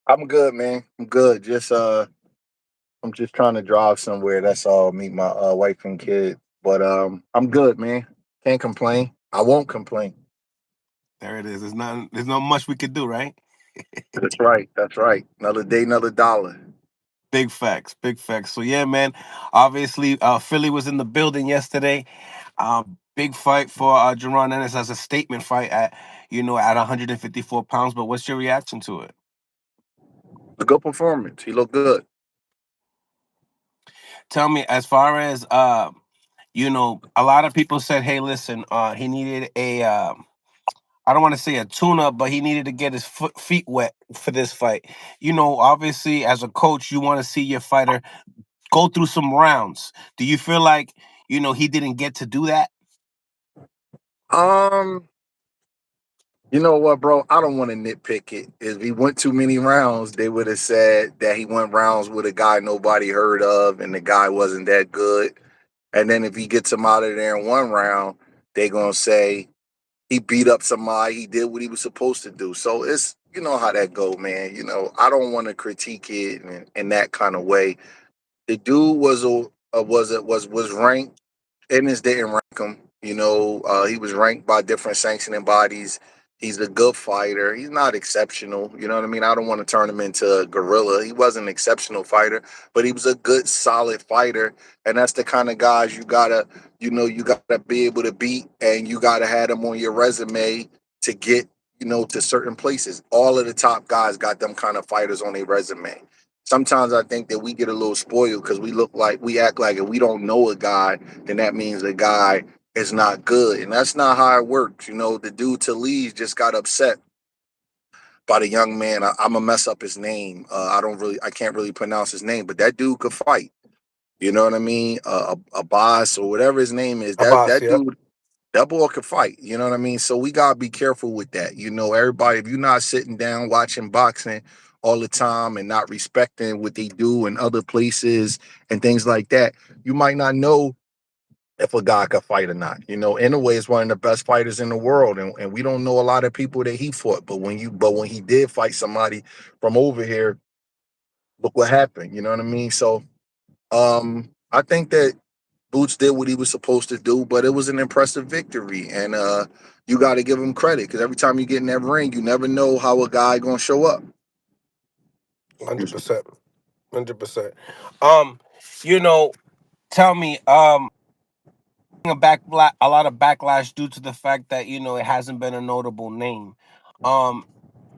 I'm good, man. I'm good. I'm just trying to drive somewhere. That's all. Meet my wife and kid. But I'm good, man. Can't complain. I won't complain. There it is. There's not much we could do, right? That's right. That's right. Another day, another dollar. Big facts, big facts. So yeah, man. Obviously, Philly was in the building yesterday. Big fight for Jaron Ennis as a statement fight at 154 pounds. But what's your reaction to it? A good performance. He looked good. Tell me, as far as a lot of people said, hey, listen, he needed I don't want to say a tune-up, but he needed to get his feet wet for this fight. Obviously, as a coach, you want to see your fighter go through some rounds. Do you feel like he didn't get to do that? Um, you know what, bro? I don't want to nitpick it. If he went too many rounds, they would have said that he went rounds with a guy nobody heard of, and the guy wasn't that good. And then if he gets him out of there in one round, they gonna say he beat up somebody. He did what he was supposed to do. So it's how that go, man. I don't want to critique it in that kind of way. The dude was ranked. Ennis didn't rank him. He was ranked by different sanctioning bodies. He's a good fighter. He's not exceptional. You know what I mean? I don't want to turn him into a gorilla. He wasn't an exceptional fighter, but he was a good, solid fighter. And that's the kind of guys you gotta be able to beat, and you gotta have them on your resume to get, to certain places. All of the top guys got them kind of fighters on their resume. Sometimes I think that we get a little spoiled because we act like if we don't know a guy, then that means the guy is not good. And that's not how it works. The dude Talese just got upset by the young man. I'm gonna mess up his name. I can't really pronounce his name, but that dude could fight. You know what I mean? A boss or whatever his name is. That Abbas, that yep. dude, that boy could fight. You know what I mean? So we gotta be careful with that. Everybody, if you're not sitting down watching boxing all the time and not respecting what they do in other places and things like that, you might not know if a guy could fight or not. Anyway, is one of the best fighters in the world, and we don't know a lot of people that he fought. But when he did fight somebody from over here, look what happened. You know what I mean? So I think that Boots did what he was supposed to do, but it was an impressive victory, and you got to give him credit because every time you get in that ring, you never know how a guy gonna show up. 100%. 100%. Um, you know, Tell me, a lot of backlash due to the fact that it hasn't been a notable name. Um,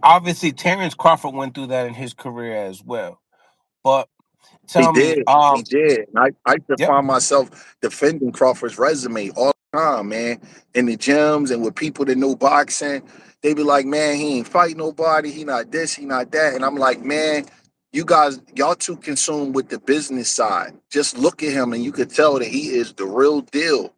Obviously Terrence Crawford went through that in his career as well. But He tell me, did. He did. I just yep, find myself defending Crawford's resume all the time, man. In the gyms and with people that know boxing, they be like, man, he ain't fight nobody. He not this, he not that. And I'm like, man, y'all too consumed with the business side. Just look at him and you could tell that he is the real deal.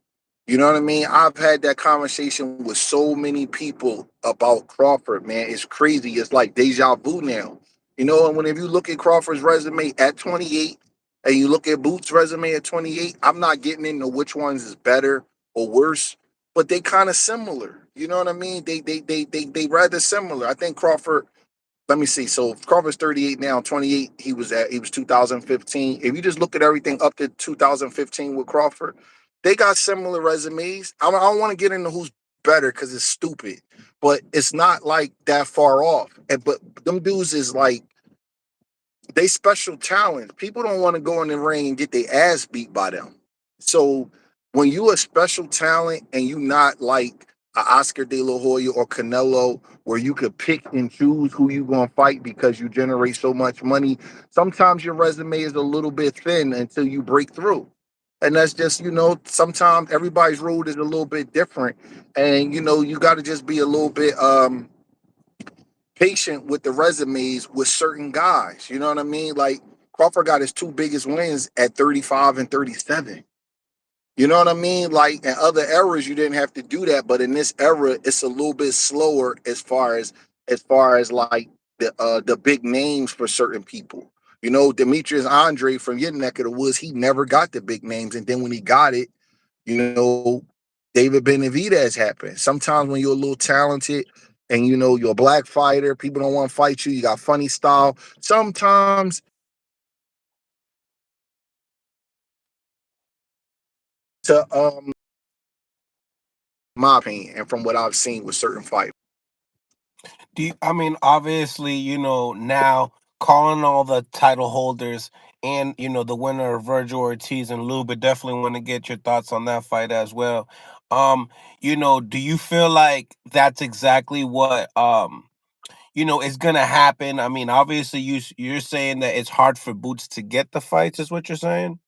You know what I mean? I've had that conversation with so many people about Crawford, man. It's crazy. It's like deja vu now. And if you look at Crawford's resume at 28 and you look at Boots' resume at 28, I'm not getting into which ones is better or worse, but they kind of similar. You know what I mean? They rather similar. I think Crawford, let me see. So Crawford's 38 now, 28, he was 2015. If you just look at everything up to 2015 with Crawford, they got similar resumes. I don't want to get into who's better because it's stupid, but it's not like that far off. But them dudes is like they special talent. People don't want to go in the ring and get their ass beat by them. So when you a special talent and you not like a Oscar De La Hoya or Canelo, where you could pick and choose who you gonna fight because you generate so much money, sometimes your resume is a little bit thin until you break through. And that's just, sometimes everybody's road is a little bit different. And you got to just be a little bit patient with the resumes with certain guys. You know what I mean? Like Crawford got his two biggest wins at 35 and 37. You know what I mean? Like in other eras, you didn't have to do that, but in this era, it's a little bit slower as far as like the big names for certain people. Demetrius Andre from your neck of the woods, he never got the big names, and then when he got it, you know, David Benavidez happened. Sometimes when you're a little talented, and you know you're a black fighter, people don't want to fight you. You got funny style. Sometimes, to my opinion, and from what I've seen with certain fighters. I mean, obviously, now calling all the title holders and, the winner of Virgil Ortiz and Lou, but definitely want to get your thoughts on that fight as well. Um, do you feel like that's exactly what, is gonna happen? I mean, obviously, you're saying that it's hard for Boots to get the fights, is what you're saying?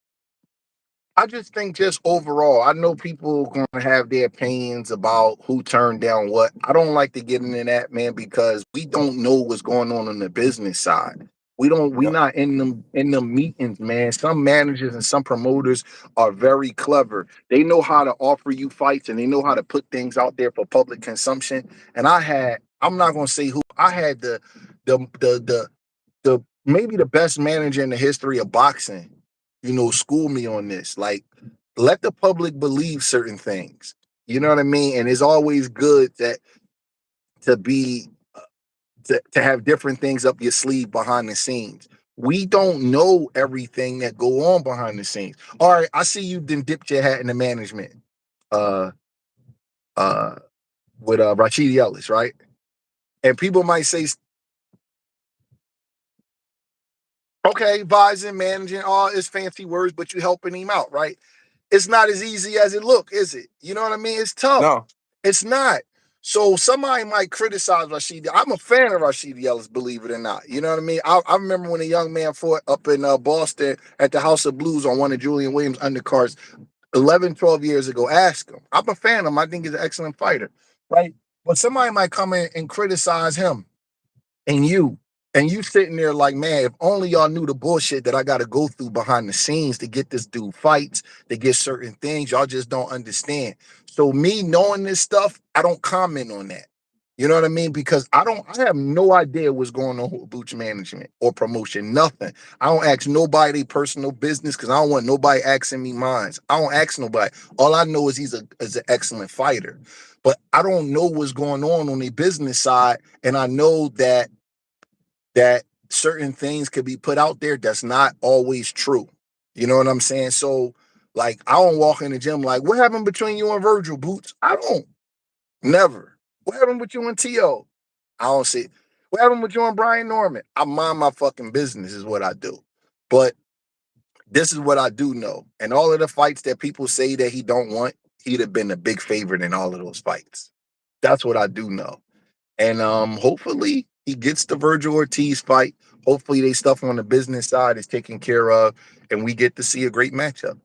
I just think, just overall, I know people gonna have their opinions about who turned down what. I don't like to get into that, man, because we don't know what's going on the business side. We Yep. not in them meetings, man. Some managers and some promoters are very clever. They know how to offer you fights and they know how to put things out there for public consumption. And I'm not gonna say who, I had the the maybe the best manager in the history of boxing, school me on this. Like, let the public believe certain things. You know what I mean? And it's always good that to be to have different things up your sleeve behind the scenes. We don't know everything that go on behind the scenes. All right, I see you then dipped your hat in the management uh uh with Rashid Ellis, right? And people might say, okay, advising, managing, all is fancy words, but you helping him out, right? It's not as easy as it look, is it? You know what I mean? It's tough. No. It's not. So somebody might criticize Rashid. I'm a fan of Rashid Ellis, believe it or not. You know what I mean? I remember when a young man fought up in Boston at the House of Blues on one of Julian Williams' undercards 11, 12 years ago. Ask him. I'm a fan of him. I think he's an excellent fighter, right? But somebody might come in and criticize him and you sitting there like, man, if only y'all knew the bullshit that I got to go through behind the scenes to get this dude fights, to get certain things, y'all just don't understand. So me knowing this stuff, I don't comment on that. You know what I mean? Because I have no idea what's going on with Boots management or promotion, nothing. I don't ask nobody personal business because I don't want nobody asking me mines. I don't ask nobody. All I know is is an excellent fighter, but I don't know what's going on the business side, and I know that certain things could be put out there that's not always true. You know what I'm saying? So, like, I don't walk in the gym like, what happened between you and Virgil, Boots? I don't. Never. What happened with you and T.O.? I don't see. What happened with you and Brian Norman? I mind my fucking business is what I do. But this is what I do know. And all of the fights that people say that he don't want, he'd have been a big favorite in all of those fights. That's what I do know. And hopefully he gets the Virgil Ortiz fight. Hopefully they stuff on the business side is taken care of, and we get to see a great matchup.